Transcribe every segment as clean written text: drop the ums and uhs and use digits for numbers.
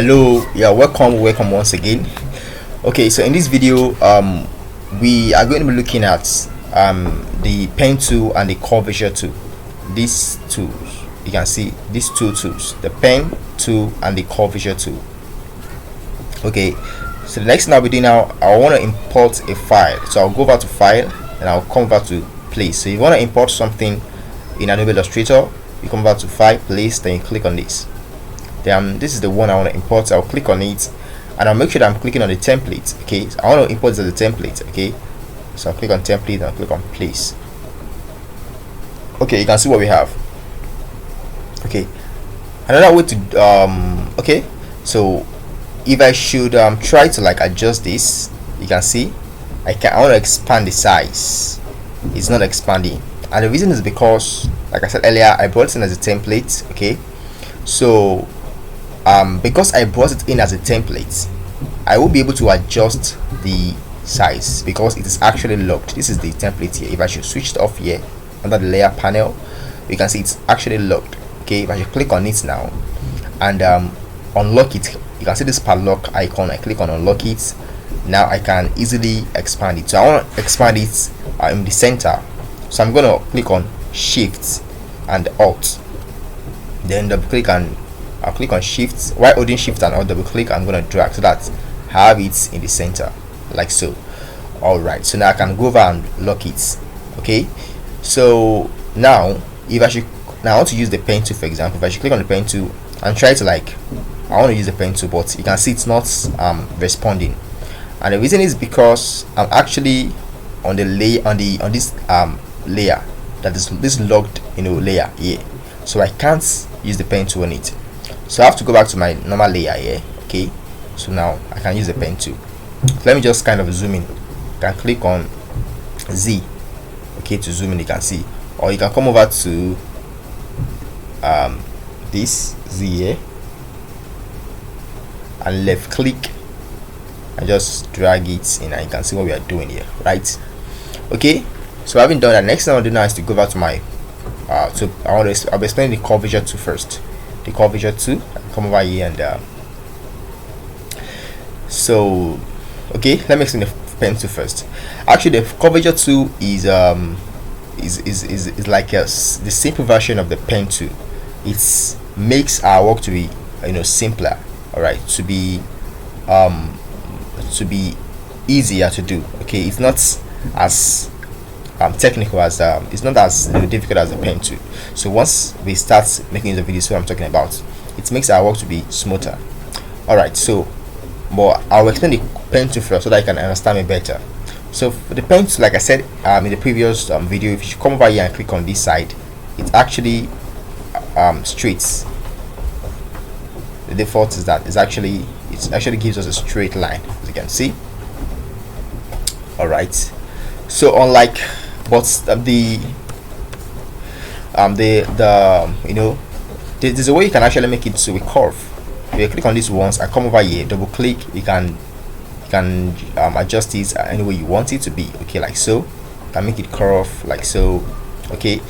Hello, yeah, welcome once again. Okay, so in this video we are going to be looking at the pen tool and the curvature tool. These tools, you can see these two tools, the pen tool and the curvature tool. Okay, so the next thing I'll be doing now, I want to import a file. So I'll go over to file and I'll come over to place. So if you want to import something in Adobe Illustrator, you come over to file, place, then you click on this. Then this is the one I want to import, so I'll click on it and I'll make sure that I'm clicking on the template. Okay, so I want to import this as a template. Okay, so I'll click on template and I'll click on place. Okay, you can see what we have. Okay, another way to okay, so if I should try to like adjust this, you can see I want to expand the size. It's not expanding, and the reason is because, like I said earlier, I brought it in as a template. Okay, so because I brought it in as a template, I will be able to adjust the size because it is actually locked. This is the template here. If I should switch it off here under the layer panel, you can see it's actually locked. Okay, if I should click on it now and unlock it, you can see this padlock icon. I click on unlock it. Now I can easily expand it. So I want to expand it in the center, so I'm going to click on shift and alt, then double click, and I'll click on shift. While holding shift and alt, double click, I'm going to drag so that I have it in the center like so. Alright, so now I can go over and lock it. Okay, so now if I should, now I want to use the pen tool, for example. If I should click on the pen tool and try to like, I want to use the pen tool, but you can see it's not responding, and the reason is because I'm actually on the layer on this layer that is this logged layer here, so I can't use the pen tool on it. So I have to go back to my normal layer here. Okay, so now I can use the pen tool. Let me just kind of zoom in. You can click on Z, okay, to zoom in. You can see, or you can come over to this Z here and left click and just drag it in, and you can see what we are doing here, right? Okay, so having done that, next thing I'll do now is to go over to my so I'll be explaining the curvature tool first. The curvature tool, come over here and so okay, let me explain the pen tool first. Actually, the curvature tool is like the simple version of the pen tool. It makes our work to be simpler, all right, to be easier to do. Okay, it's not as technical as it's not as difficult as the pen tool. So once we start making the videos, what I'm talking about, it makes our work to be smoother. All right, so but I'll explain the pen tool first so that I can understand it better. So for the pen tool, like I said in the previous video, if you come over here and click on this side, it's actually straight. The default is that it actually gives us a straight line, as you can see. All right, so unlike there's a way you can actually make it to a curve. If you click on this once, I come over here, double click, you can adjust it any way you want it to be. Okay, like so. You can make it curve like so. Okay,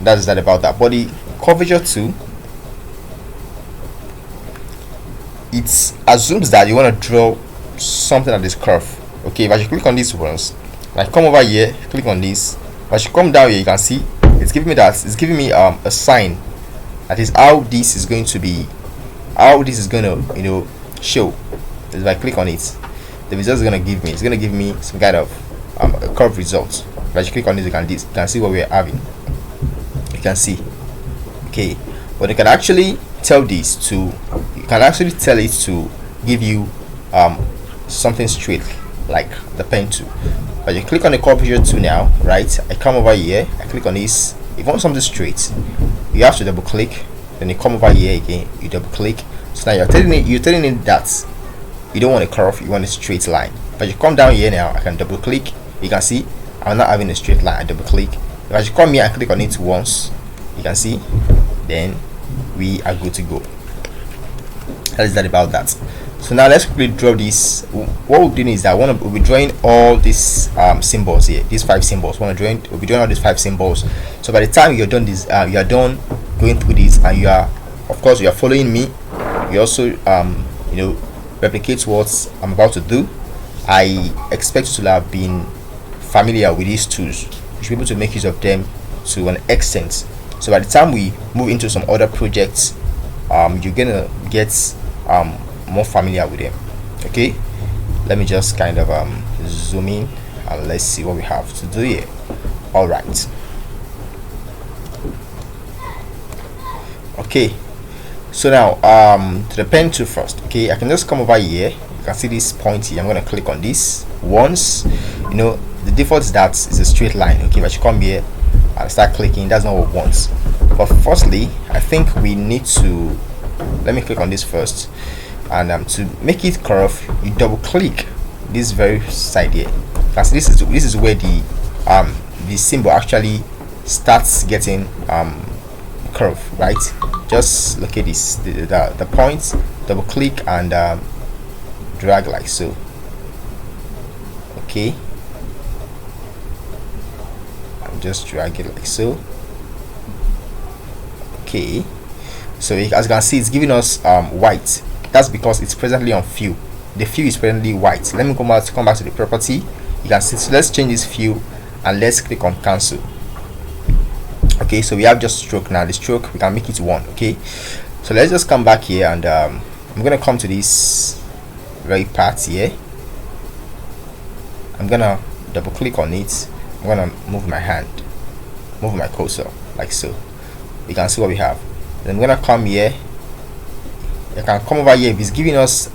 that's that about that. But the curvature tool, it assumes that you want to draw something that is curve. Okay, if I should click on this once, I come over here, click on this. If I should come down here, you can see it's giving me a sign that is how this is going to be, how this is going to show. If I click on it, the result is going to give me some kind of a curve result. If I should click on this, you can see what we are having. You can see. Okay, but you can actually tell this to, you can actually tell it to give you something straight like the pen tool. But you click on the curvature tool now, right? I come over here, I click on this. If you want something straight, you have to double click, then you come over here again, you double click. So now you're telling it that you don't want a curve, you want a straight line. But you come down here now, I can double click. You can see I'm not having a straight line. I double click. If I should come here and click on it once, you can see, then we are good to go. That is that about that. So now let's quickly draw this. What we're doing is that we'll be drawing all these symbols here, these 5 symbols. We'll be drawing all these 5 symbols. So by the time you're done this, you are done going through this, and you are, of course, you are following me. you also you know, replicate what I'm about to do. I expect you to have been familiar with these tools. You should be able to make use of them to an extent, so by the time we move into some other projects, you're gonna get more familiar with them. Okay, let me just kind of zoom in and let's see what we have to do here. All right. Okay, so now to the pen tool first. Okay, I can just come over here. You can see this point here. I'm going to click on this once. You know, the default is that it's a straight line. Okay, if I should come here and start clicking, that's not what we want. But firstly, I think we need to, let me click on this first, and to make it curve, you double click this very side here. Because this is where the symbol actually starts getting curve, right? Just look at this, the points, double click and drag like so. Okay, and just drag it like so. Okay, so as you can see, it's giving us white. That's because it's presently on fill. The fill is presently white. Let me come back to the property. You can see, so let's change this fill and let's click on cancel. Okay, so we have just stroke now. The stroke, we can make it 1. Okay, so let's just come back here and I'm gonna come to this very part here. I'm gonna double click on it. I'm gonna move my hand, move my cursor like so. You can see what we have. Then I'm gonna come here. You can come over here. If it's giving us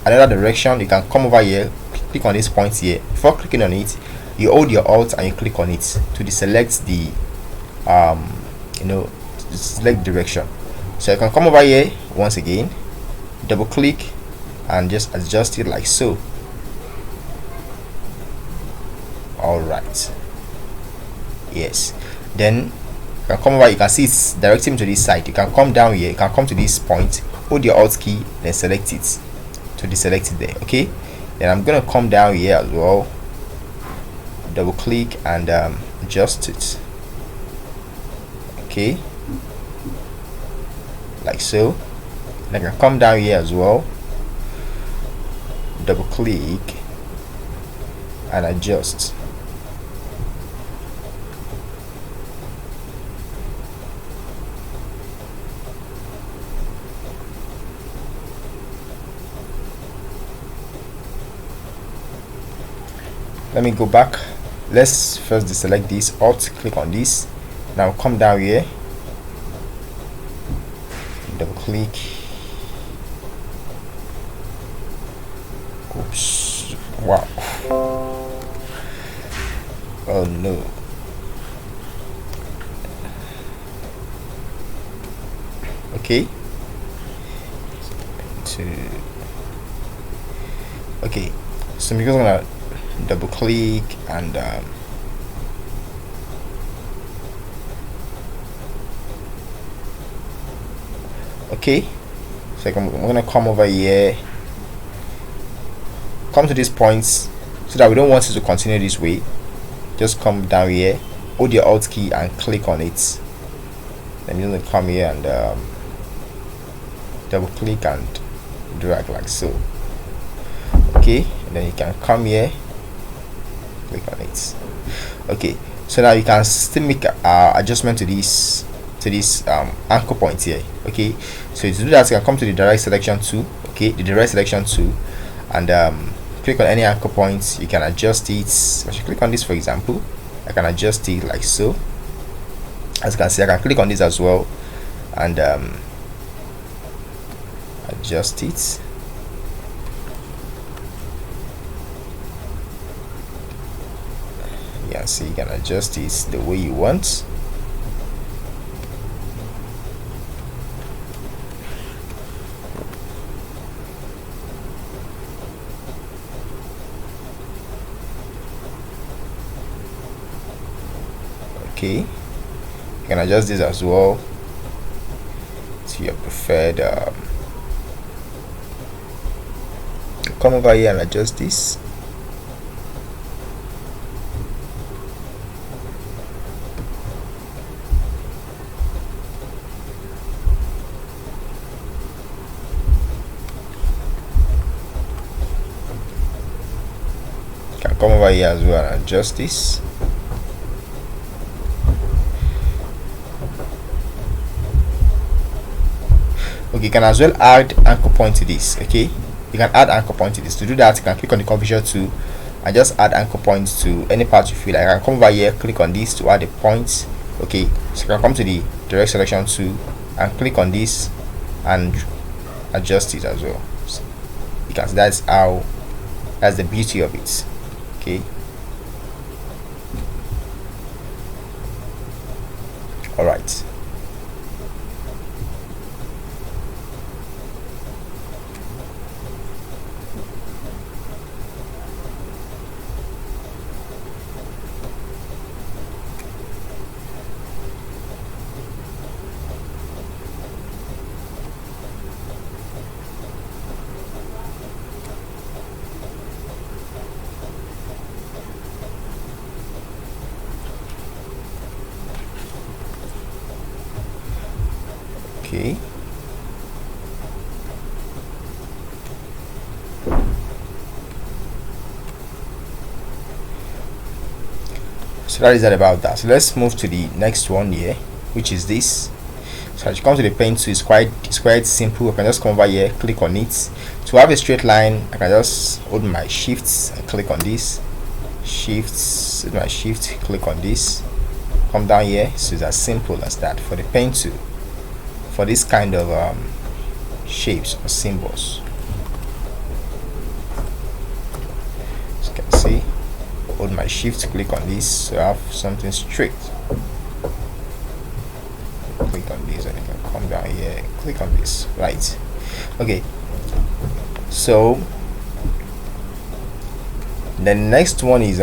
another direction, you can come over here, click on this point here. Before clicking on it, you hold your alt and you click on it to deselect the you know, select direction. So I can come over here once again, double click and just adjust it like so. All right, yes. Then you can come over, you can see it's directing to this side. You can come down here, you can come to this point, hold your alt key, then select it to deselect it there. Okay, then I'm gonna come down here as well, double click and adjust it. Okay, like so. And I can come down here as well, double click and adjust. Let me go back. Let's first deselect this, alt click on this. Now come down here, double click. Oops, wow. Oh no. Okay, okay, so I'm just gonna double click and okay, so I'm gonna come over here, come to these points, so that we don't want it to continue this way. Just come down here, hold your alt key and click on it. Then you're gonna come here and double click and drag like so. Okay, and then you can come here, click on it. Okay, so now you can still make adjustment to this anchor point here. Okay, so to do that, you can come to the direct selection tool. Okay, the direct selection tool, and click on any anchor points. You can adjust it. I should click on this, for example. I can adjust it like so. As you can see, I can click on this as well and adjust it. Yeah, so you can adjust it the way you want. Okay, you can adjust this as well to your preferred come over here and adjust this. come over here as well and adjust this. Okay, you can as well add anchor point to this. Okay, you can add anchor point to this. To do that, you can click on the curvature tool and just add anchor points to any part you feel like. I can come over here, click on this to add a point. Okay, so you can come to the direct selection tool and click on this and adjust it as well. So because that's the beauty of it. Okay, all right. Okay, so that is that about that. So let's move to the next one here, which is this. So as you come to the pen tool, it's quite simple. I can just come over here, click on it. To have a straight line, I can just hold my shifts and click on this. Shifts, my shift, click on this, come down here. So it's as simple as that for the pen tool. For this kind of shapes or symbols, as you can see, hold my shift, click on this, so I have something straight. Click on this and you can come down here, click on this. Right, okay, so the next one is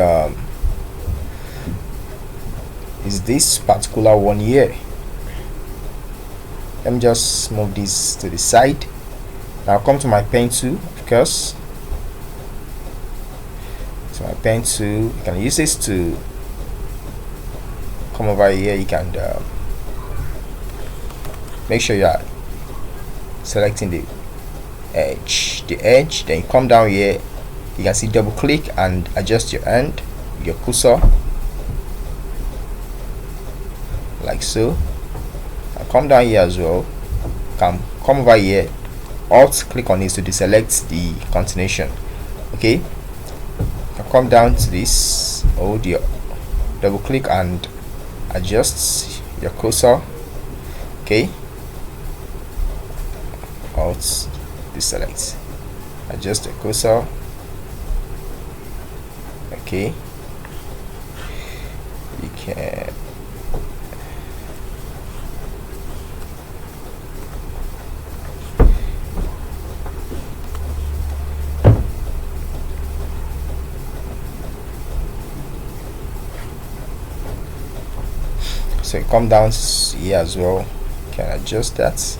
this particular one here. Let me just move this to the side. Now come to my pen tool, of course. So my pen tool, you can use this to come over here. You can make sure you are selecting the edge, then you come down here. You can see double click and adjust your hand, your cursor, like so. Come down here as well, come over here, alt click on this to deselect the continuation. Okay, come down to this, hold your double click and adjust your cursor. Okay, alt deselect, adjust the cursor. Okay, you can so you come down here as well, you can adjust that.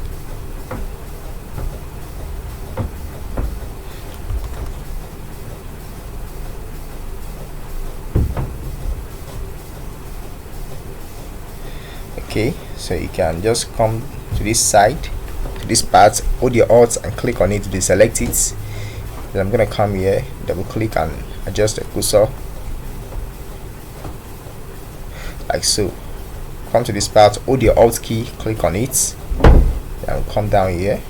Okay, so you can just come to this side, to this part, hold your alt and click on it to deselect it. Then I'm gonna come here, double click and adjust the cursor, like so. Come to this part, hold your alt key, click on it, and come down here.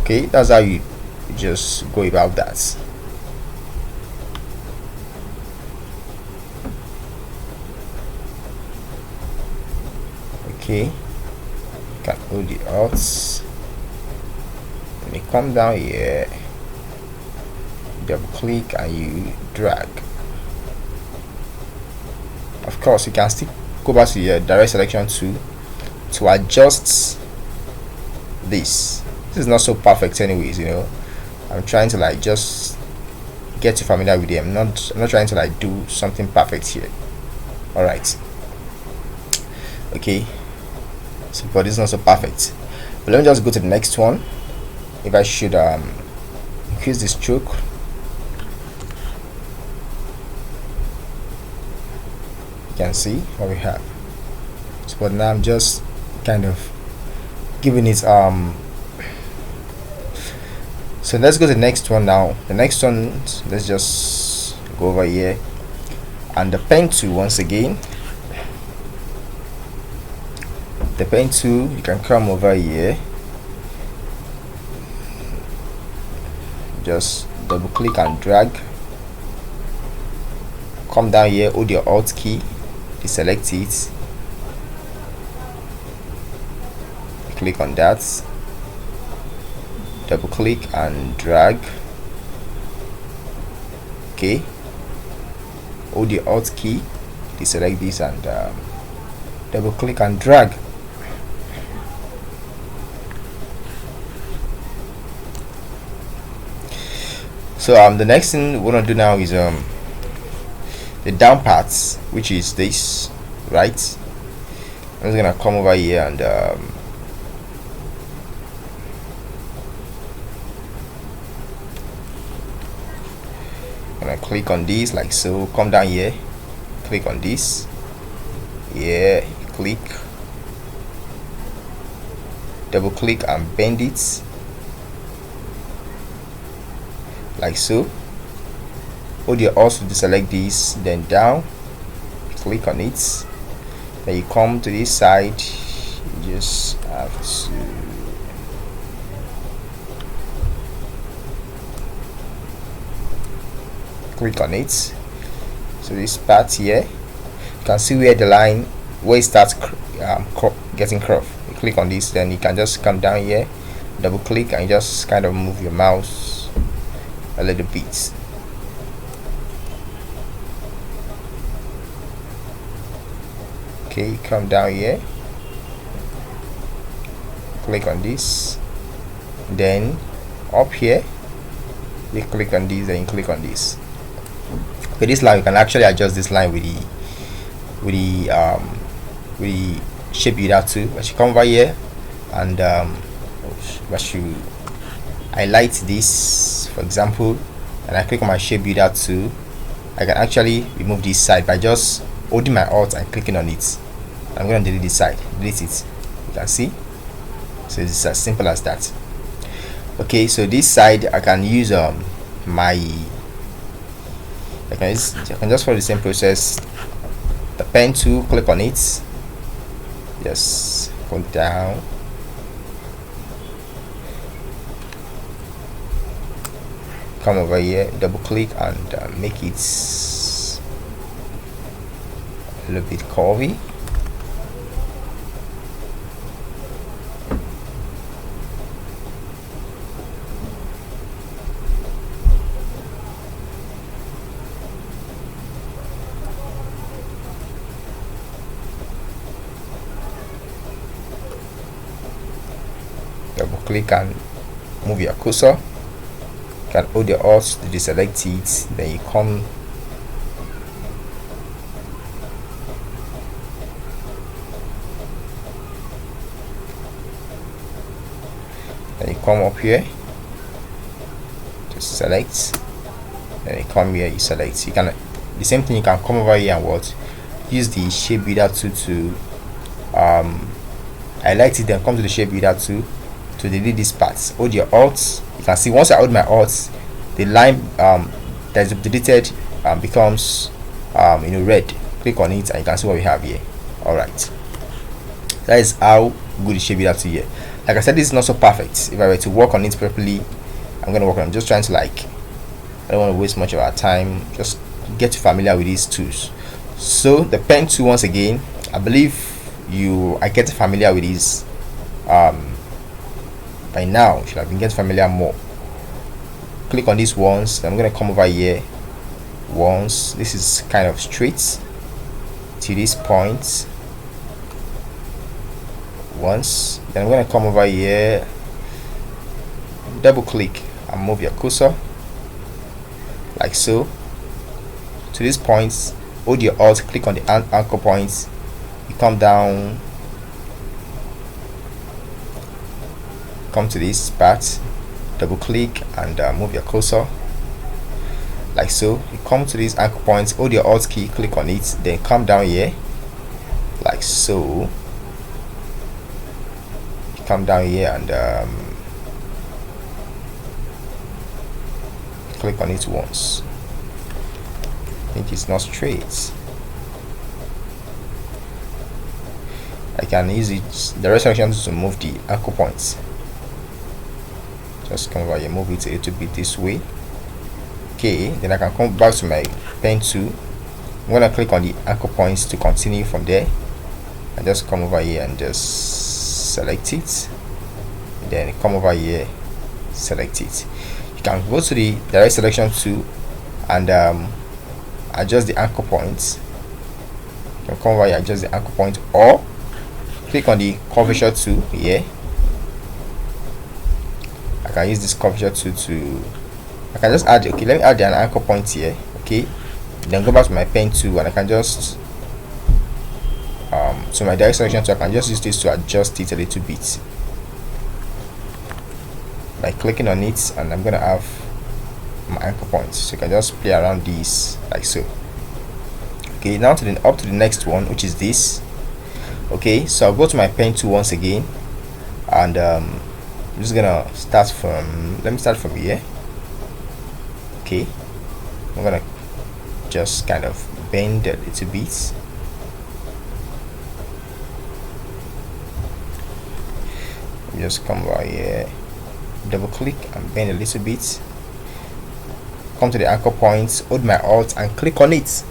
Okay, that's how you just go about that. Okay, you can hold the alt, then you come down here, double click and you drag. Of course, you can still go back to your direct selection tool to adjust this. This is not so perfect anyways, you know. I'm trying to like just get you familiar with it. I'm not trying to like do something perfect here. All right, okay, So, but it's not so perfect. But let me just go to the next one. If I should increase the stroke, you can see what we have. So, but now I'm just kind of giving it so let's go to the next one now. The next one, let's just go over here, and the pen tool once again. The pen tool, you can come over here, just double click and drag, come down here, hold your alt key, deselect it, click on that, double click and drag. Okay, hold the alt key, deselect this, and double click and drag. So the next thing we want to do now is the down parts, which is this, right? I'm just gonna come over here and gonna click on this like so. Come down here, click on this, yeah, click, double click and bend it like so. Hold your alt to deselect this, then down, click on it, then you come to this side, you just have to click on it. So this part here, you can see where the line, where it starts getting curved. You click on this, then you can just come down here, double click, and just kind of move your mouse a little bit. Okay, come down here, click on this, then up here you click on this, then you click on this. Okay, this line, you can actually adjust this line with the shape builder too. But you come over here and but you highlight this, for example, and I click on my shape builder too, I can actually remove this side by just holding my alt and clicking on it. I'm going to delete this side, delete it. You can see. So it's as simple as that. Okay, so this side I can use I can just follow the same process. The pen tool, click on it, just go down, come over here, double click and make it a little bit curvy. Double click and move your cursor. You can hold your alt to deselect it, then you come up here to select, then you come here, you select. You can the same thing, you can come over here and what, use the shape builder tool to highlight it, then come to the shape builder tool to delete these parts. Hold your alt. You can see once I hold my alt, the line that is deleted becomes red. Click on it and you can see what we have here. Alright, that is how good the shape builder tool here. Like I said, this is not so perfect. If I were to work on it properly, I'm gonna work on it. I'm just trying to I don't want to waste much of our time. Just get familiar with these tools. So the pen tool, once again, I believe I get familiar with these by now. You should have been getting familiar more. Click on this once, then I'm gonna come over here once. This is kind of straight to this point once, then I'm gonna come over here, double click and move your cursor like so to this point. Hold your alt, click on the anchor points, you come down, come to this part, double click and move your cursor like so. You come to these anchor points, hold your alt key, click on it, then come down here like so. You come down here and click on it once. I think it's not straight. I can use it direct selection to move the anchor points. Just come over here, move it a little bit this way. Okay, then I can come back to my pen tool. I'm gonna click on the anchor points to continue from there, and just come over here and just select it. Then come over here, select it. You can go to the direct selection tool and adjust the anchor points. You can come over here, adjust the anchor point, or click on the curvature tool here. I can use this curvature tool to, I can just add, okay, let me add an anchor point here. Okay, then go back to my pen tool and I can just so my direct selection tool, I can just use this to adjust it a little bit by clicking on it, and I'm gonna have my anchor points. So you can just play around these like so. Okay, now up to the next one, which is this. Okay, so I'll go to my pen tool once again, and I'm just gonna start from, let me start from here. Okay, I'm gonna just kind of bend a little bit. Just come over here, double click and bend a little bit. Come to the anchor points, hold my alt and click on it so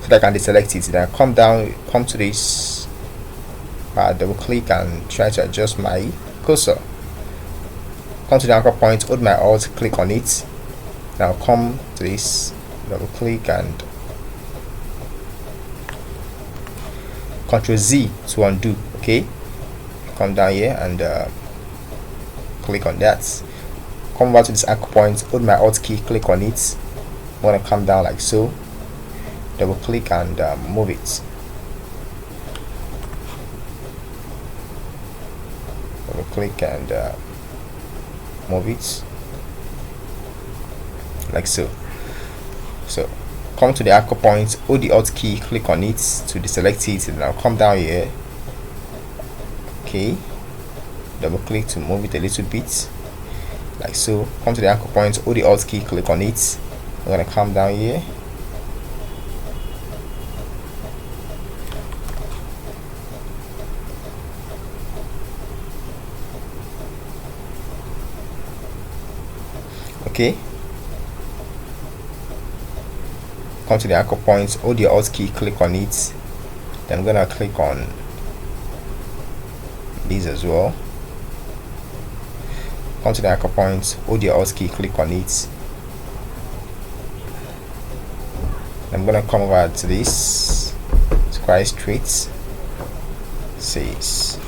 that I can deselect it. Then I come down, come to this, double click and try to adjust my cursor. Come to the anchor point, hold my alt, click on it. Now come to this, double click and Ctrl Z to undo. Okay, come down here and click on that. Come back to this anchor point, hold my alt key, click on it. I'm gonna come down like so, double click and move it. Double click and move it like so. So come to the anchor point, hold the alt key, click on it to deselect it, and I'll come down here. Okay, double click to move it a little bit like so. Come to the anchor point, hold the alt key, click on it. I'm gonna come down here. Okay, come to the anchor point, hold the alt key, click on it. Then I'm gonna click on these as well. Come to the anchor point, hold the alt key, click on it. I'm gonna come over to this square straight, says,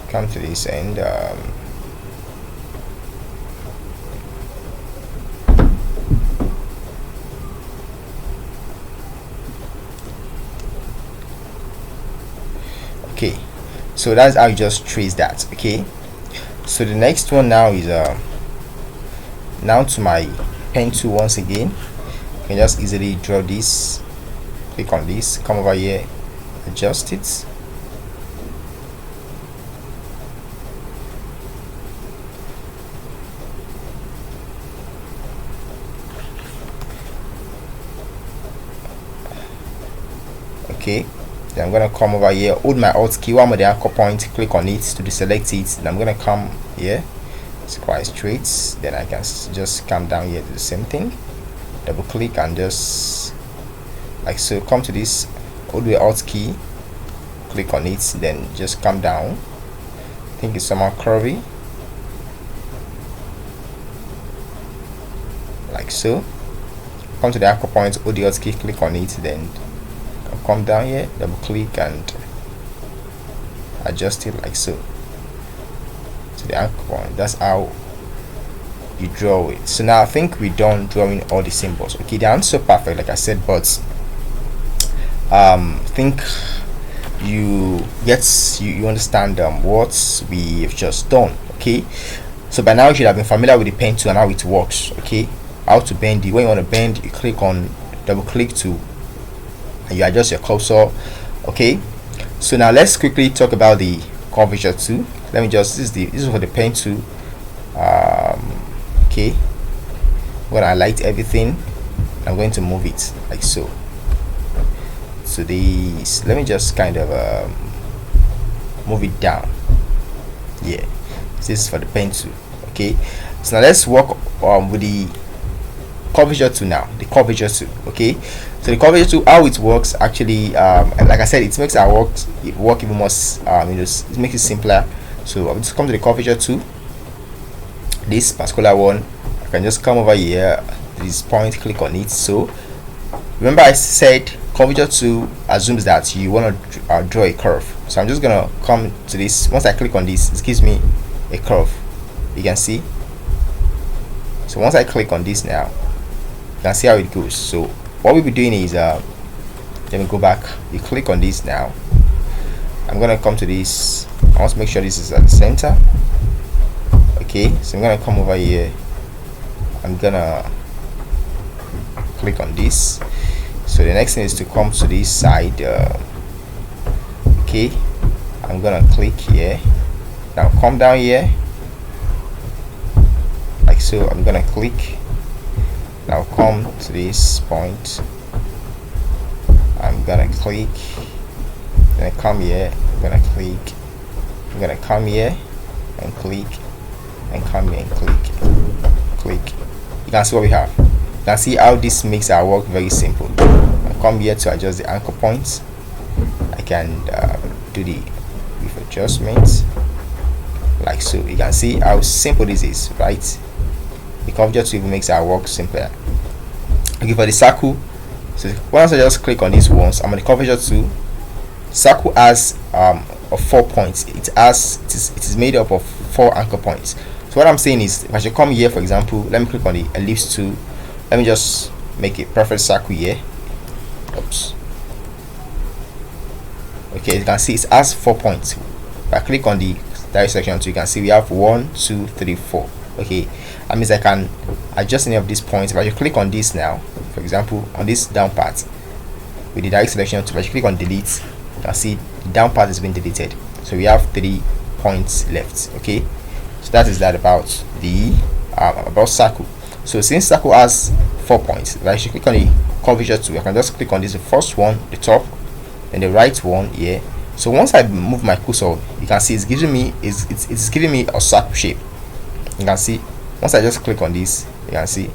come to this end, okay, so that's how you just trace that. Okay, so the next one now is now to my pen tool once again. You can just easily draw this, click on this, come over here, adjust it. Okay, then I'm gonna come over here, hold my alt key while I'm at the anchor point, click on it to deselect it. Then I'm gonna come here, square straight, then I can just come down here, do the same thing, double click and just like so. Come to this, hold the alt key, click on it, then just come down. I think it's somehow curvy like so. Come to the anchor point, hold the alt key, click on it, then come down here, double click and adjust it like so to the anchor point. That's how you draw it. So now I think we're done drawing all the symbols. Okay, they aren't so perfect like I said, but I think you understand what we've just done. Okay, so by now you should have been familiar with the pen tool and how it works. Okay, how to bend it. When you want to bend, you click on, double click to, and you adjust your cursor. Okay, so now let's quickly talk about the curvature tool. Let me just, this is for the pen tool. Okay, I'm gonna highlight everything. I'm going to move it like so. So this, let me just kind of move it down. Yeah, this is for the pen tool. Okay, so now let's work with the curvature tool now. The curvature tool. Okay, so the curvature tool, how it works actually, like I said, it makes our work even more it makes it simpler. So I'll just come to the curvature tool. This particular one, I can just come over here, this point, click on it. So remember I said curvature tool assumes that you want to draw a curve. So I'm just gonna come to this. Once I click on this, it gives me a curve. You can see. So once I click on this now, you can see how it goes. So what we'll be doing is let me go back. You click on this now. I'm gonna come to this. I want to make sure this is at the center. Okay, so I'm gonna come over here. I'm gonna click on this. So the next thing is to come to this side. Okay, I'm gonna click here. Now come down here like so. I'm gonna click. Now come to this point. I'm gonna click. I'm gonna come here. I'm gonna click. I'm gonna come here and click, and come here and click. You can see what we have. You can see how this makes our work very simple. I come here to adjust the anchor points. I can do the with adjustments like so. You can see how simple this is, right? The curvature tool makes our work simpler. Okay, for the circle, so once I just click on this once, I'm on the curvature tool. Circle has of 4 points. It is made up of 4 anchor points. So what I'm saying is, if I should come here, for example, let me click on the ellipse tool. Let me just make a perfect circle here. Oops. Okay, you can see it has 4 points. If I click on the direct selection tool, you can see we have 1, 2, 3, 4. Okay, that means I can adjust any of these points. If I should click on this now, for example, on this down part with the direct selection tool, if I should click on delete, you can see the down part has been deleted. So we have 3 points left. Okay, so that is that about the about circle. So since circle has 4 points, if I should click on the curvature tool, I can just click on this, the first one, the top, and the right one here. So once I move my cursor, you can see it's giving me it's giving me a circle shape. You can see once I just click on this, you can see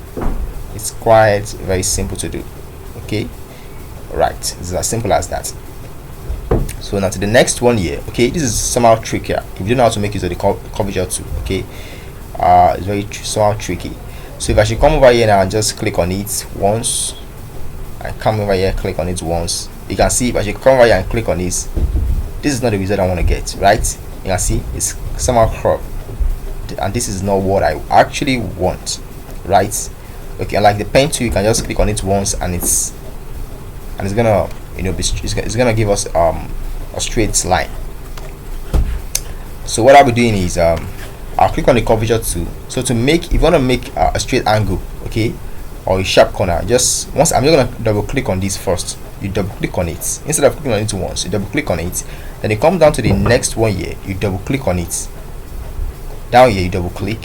it's quite very simple to do. Okay, right, it's as simple as that. So now to the next one here. Okay, this is somehow trickier if you don't know how to make use of the curvature tool. Okay, it's very somehow tricky. So if I should come over here now and just click on it once, I come over here, click on it once, you can see if I should come over here and click on this is not the result I want to get, right? You can see it's somehow cropped, and this is not what I actually want, right? Okay, like the pen tool, you can just click on it once and it's gonna, you know, it's gonna give us a straight line. So what I'll be doing is I'll click on the curvature tool. So to make, if you want to make a straight angle, okay, or a sharp corner, just once, I'm just gonna double click on this first. You double click on it instead of clicking on it once. You double click on it, then you come down to the next one here. You double click on it. Down here, you double click.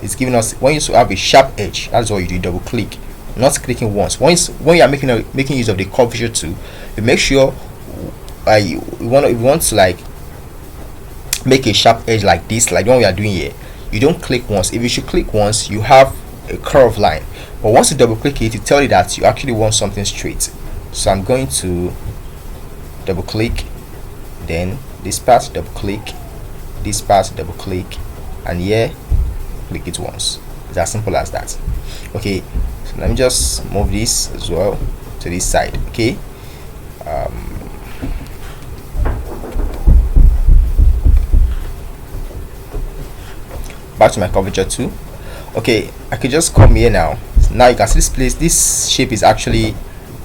It's giving us, when you have a sharp edge, that's what you do. You double click, not clicking once. When you are making use of the curvature tool, you make sure you want to like make a sharp edge like this, like the one we are doing here. You don't click once. If you should click once, you have a curved line, but once you double click it, it tell you that you actually want something straight. So I'm going to double click, then this part, double click, this part, double click, and here click it once. It's as simple as that. Okay, so let me just move this as well to this side. Okay, back to my curvature tool. Okay, I could just come here now. Now you can see this place, this shape is actually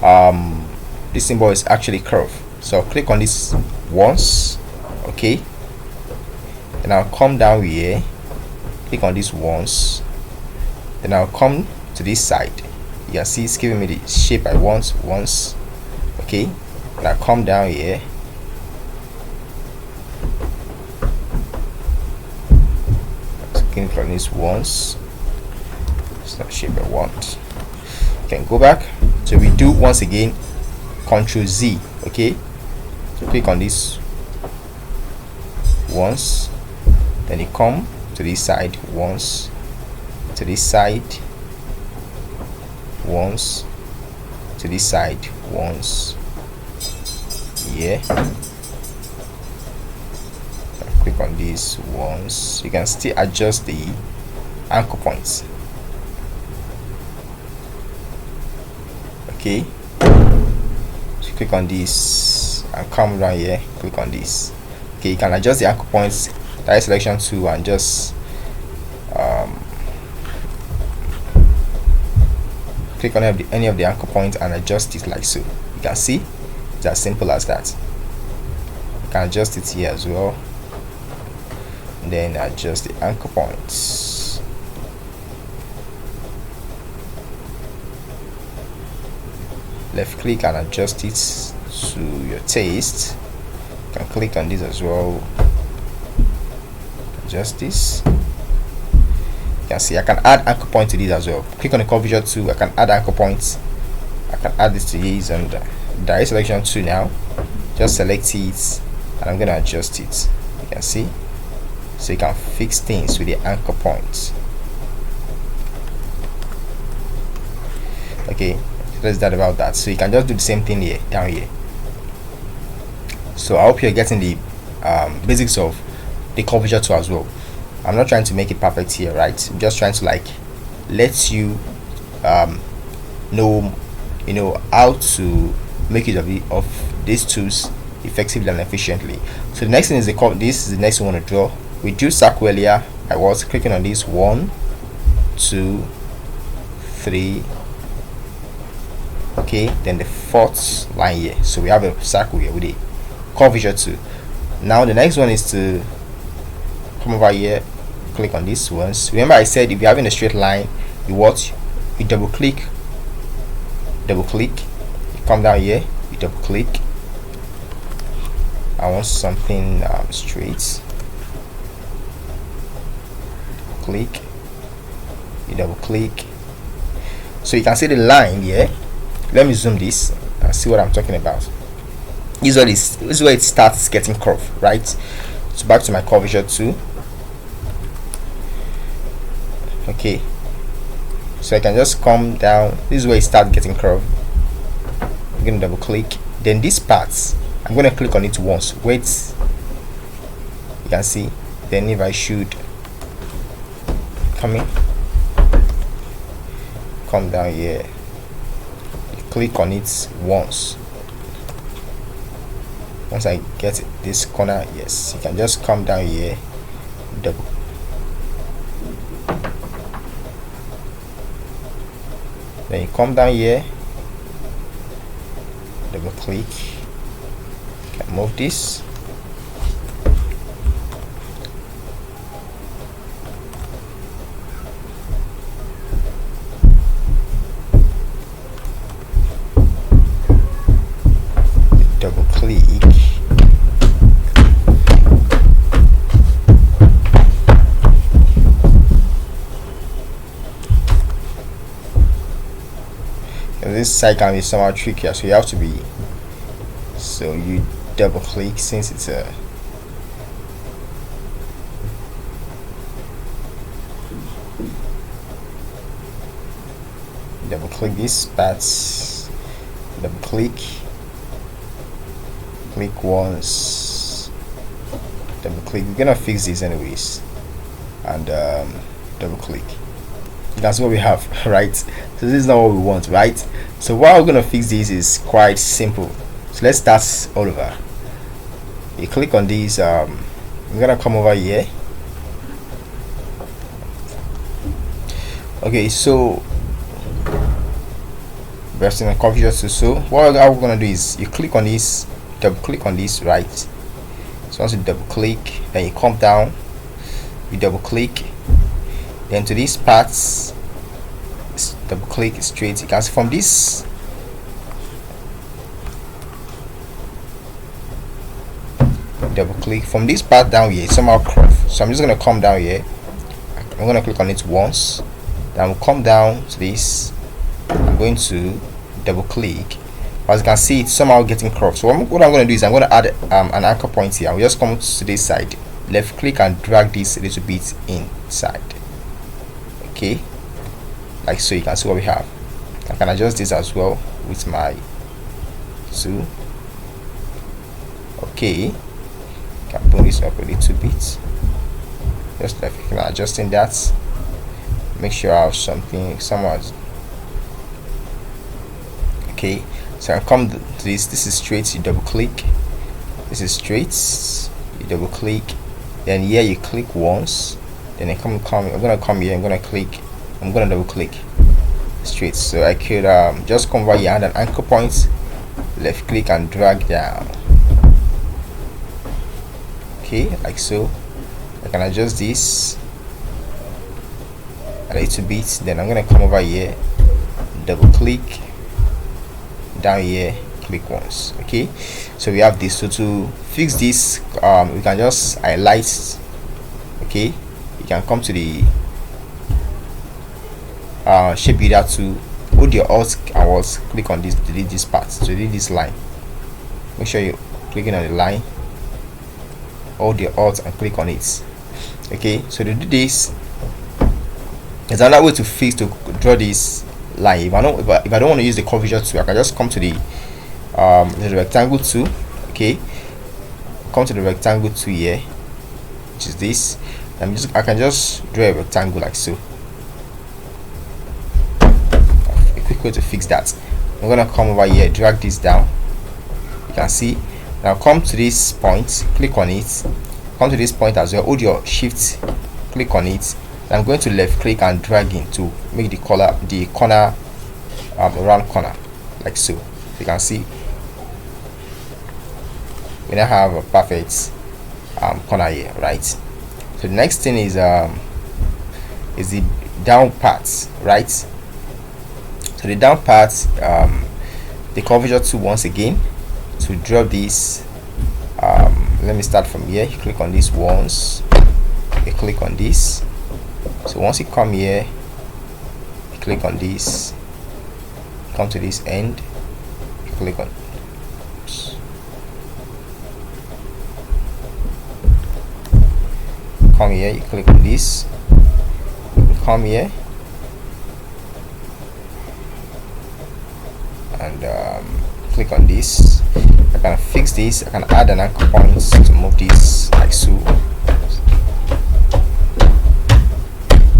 the this symbol is actually curved. So I'll click on this once, okay, and I'll come down here, click on this once, then I'll come to this side. You can see it's giving me the shape I want once, okay, and I'll come down here, click on this once. It's not shape I want. You can go back. So we do once again Ctrl Z, okay, so click on this once, then you come to this side once, to this side once, to this side once, yeah, click on this once. You can still adjust the anchor points, okay. So click on this and come down here, click on this, okay. You can adjust the anchor points, direct selection tool, and just click on any of the anchor points and adjust it like so. You can see it's as simple as that. You can adjust it here as well, and then adjust the anchor points. Left click and adjust it to your taste. You can click on this as well, adjust this. You can see I can add anchor point to this as well. Click on the curvature tool, I can add anchor points. I can add this to these, and direct selection tool now, just select it and I'm gonna adjust it. You can see, so you can fix things with the anchor points, okay. So that's that about that. So you can just do the same thing here, down here. So I hope you're getting the basics of the curvature tool as well. I'm not trying to make it perfect here, right? I'm just trying to like let you know how to make use of these tools effectively and efficiently. So the next thing is this is the next one I want to draw. We drew circle earlier. I was clicking on this 1, 2, 3, okay, then the fourth line here. So we have a circle here with a curvature tool. Now the next one is to come over here, click on this once. Remember I said if you're having a straight line, you double click, you come down here, you double click. I want something straight, click, you double click. So you can see the line here. Let me zoom this and see what I'm talking about. This is where it starts getting curved, right? So back to my curvature tool, okay. So I can just come down. This is where it starts getting curved. I'm gonna double click. Then this part, I'm gonna click on it once. Wait, you can see. Then if I should come down here, click on it once. Once I get this corner, yes, you can just come down here, double, then you come down here, double click, you can move this, double click, this side can be somehow trickier, so you have to be, so you double click since it's a double click this part, double click once, double click. We're gonna fix this anyways, and double click. That's what we have, right? So this is not what we want, right? So what we're gonna fix this is quite simple. So let's start all over. You click on these, I'm gonna come over here. Okay, so pressing on curvature tool. So what we're gonna do is you click on this, double click on this, right? So once you double click, then you come down, you double click, then to these parts, double click straight. You can see from this double click from this part down here, somehow crop. So I'm just gonna come down here, I'm gonna click on it once, then I'll come down to this, I'm going to double click. As you can see, it's somehow getting cropped. So what I'm going to do is I'm going to add an anchor point here. I'll just come to this side, left click and drag this a little bit inside. Okay, like so. You can see what we have. I can adjust this as well with my tool. Okay, can bring this up a little bit. Just left click and adjusting that. Make sure I have something somewhat. Okay, so I come to this. This is straight, you double click. This is straight, you double click. Then here you click once. Then I come. I'm gonna come here. I'm gonna click. I'm gonna double click. Straight. So I could just come right here and an anchor point. Left click and drag down. Okay, like so. I can adjust this a little bit. Then I'm gonna come over here, double click. Down here, click once. Okay, so we have this. So to fix this, we can just highlight. Okay, you can come to the shape builder to hold your alt and alt, click on this, delete this part, to delete this line. Make sure you're clicking on the line, hold your alt and click on it. Okay, so to do this, there's another way to draw this line. If I don't want to use the curvature tool, I can just come to the rectangle tool. Okay, come to the rectangle tool here, which is this. I can just draw a rectangle like so. A quick way to fix that. I'm gonna come over here, drag this down. You can see. Now come to this point, click on it. Come to this point as well. Hold your shift, click on it. I'm going to left click and drag in to make the corner round corner like so. You can see we now have a perfect corner here, right? So the next thing is the down part, right? So the down part, the curvature tool once again to draw this. Let me start from here. You click on this once, you click on this. So once you come here, you click on this, come to this end, you click on, come here, you click on this, you come here and click on this. I can fix this. I can add an anchor point to move this like so.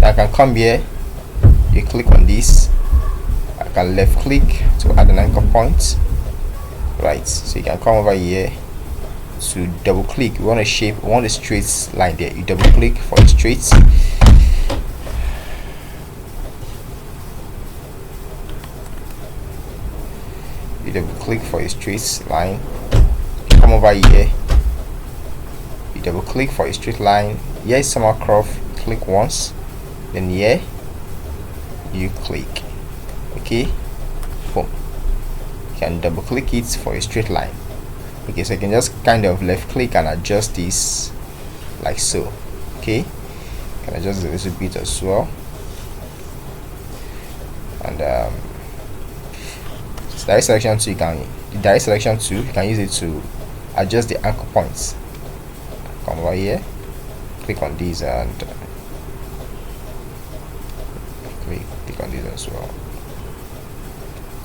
I can come here, you click on this, I can left click to add an anchor point, right? So you can come over here to double click. We want a shape, we want a straight line there. You double click for a straight, you double click for a straight line. You come over here, you double click for a straight line. Here is somehow curve, click once. Then here you click. Okay, boom. You can double click it for a straight line. Okay, so you can just kind of left click and adjust this like so. Okay, you can adjust it a little bit as well. And direct selection tool, you can use it to adjust the anchor points. Come over here, click on these and click on this as well,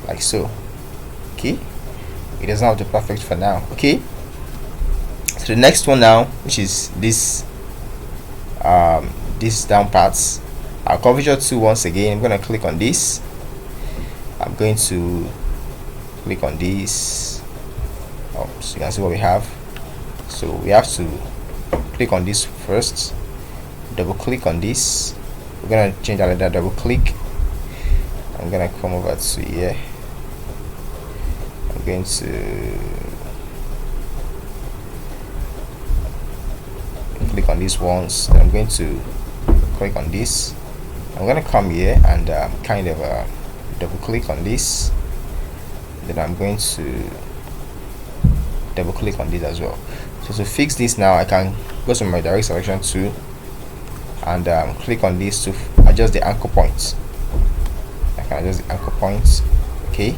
like so. Okay, it doesn't have to be perfect for now. Okay, so the next one now, which is this this down parts, our curvature tool once again. I'm going to click on this, I'm going to click on this. So you can see what we have. So we have to click on this first, double click on this. We're gonna change that, double click. I'm gonna come over to here, I'm going to click on these ones. I'm going to click on this. I'm going to come here and kind of double click on this. Then I'm going to double click on this as well. So to fix this now, I can go to my direct selection tool and click on this to adjust the anchor points. I can adjust the anchor points. Okay, I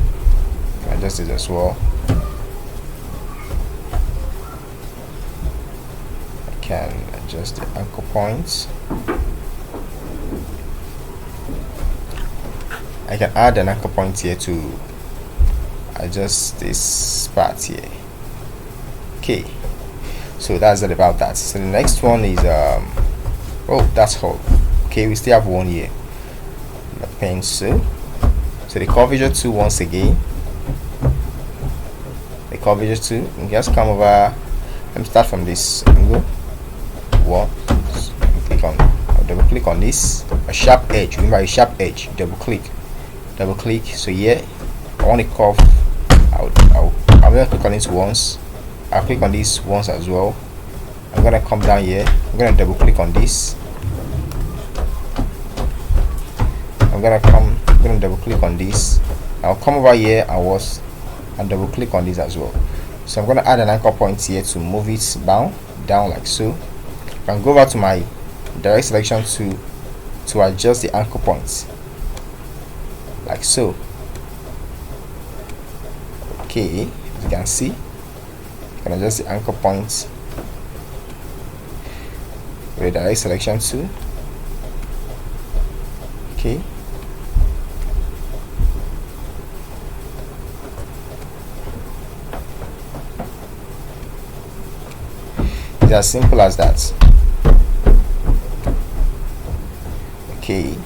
can adjust it as well. I can adjust the anchor points. I can add an anchor point here to adjust this part here. Okay, so that's it about that. So the next one is oh, that's all. Okay, we still have one here, the pencil. So the curvature tool, once again, the curvature tool, you can just come over. Let me start from this angle. One, click on, I'll double click on this, a sharp edge. Remember, a sharp edge, double click. So here I want to curve. I'm going to click on this once. I'll click on this once as well. I'm going to come down here. I'm going to double click on this. I'm going to double click on this. I'll come over here and double click on this as well. So I'm going to add an anchor point here to move it down like so. I can go over to my direct selection to adjust the anchor points like so. Okay, as you can see, you can adjust the anchor points with the direct selection tool. Okay, it's as simple as that. Okay,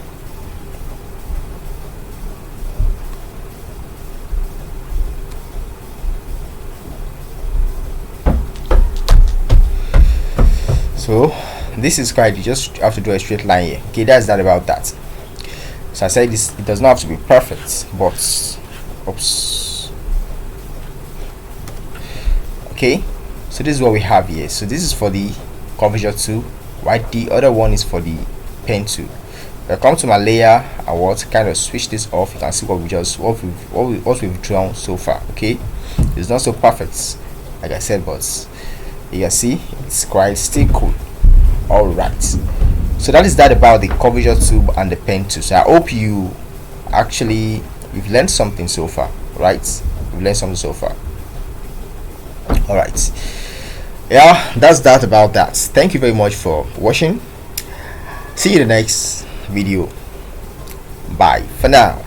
so this is quite, you just have to do a straight line here. Okay, that's that about that. So I said this, it does not have to be perfect, but oops. Okay, so this is what we have here. So this is for the curvature tool, while the other one is for the pen tool. If I come to my layer, I want to kind of switch this off. You can see what we've drawn so far. Okay, it's not so perfect, like I said, but you can see it's quite still cool. All right, so that is that about the curvature tool and the pen tool. So I hope you've learned something so far, right? You've learned something so far. All right, yeah, that's that about that. Thank you very much for watching. See you in the next video. Bye for now.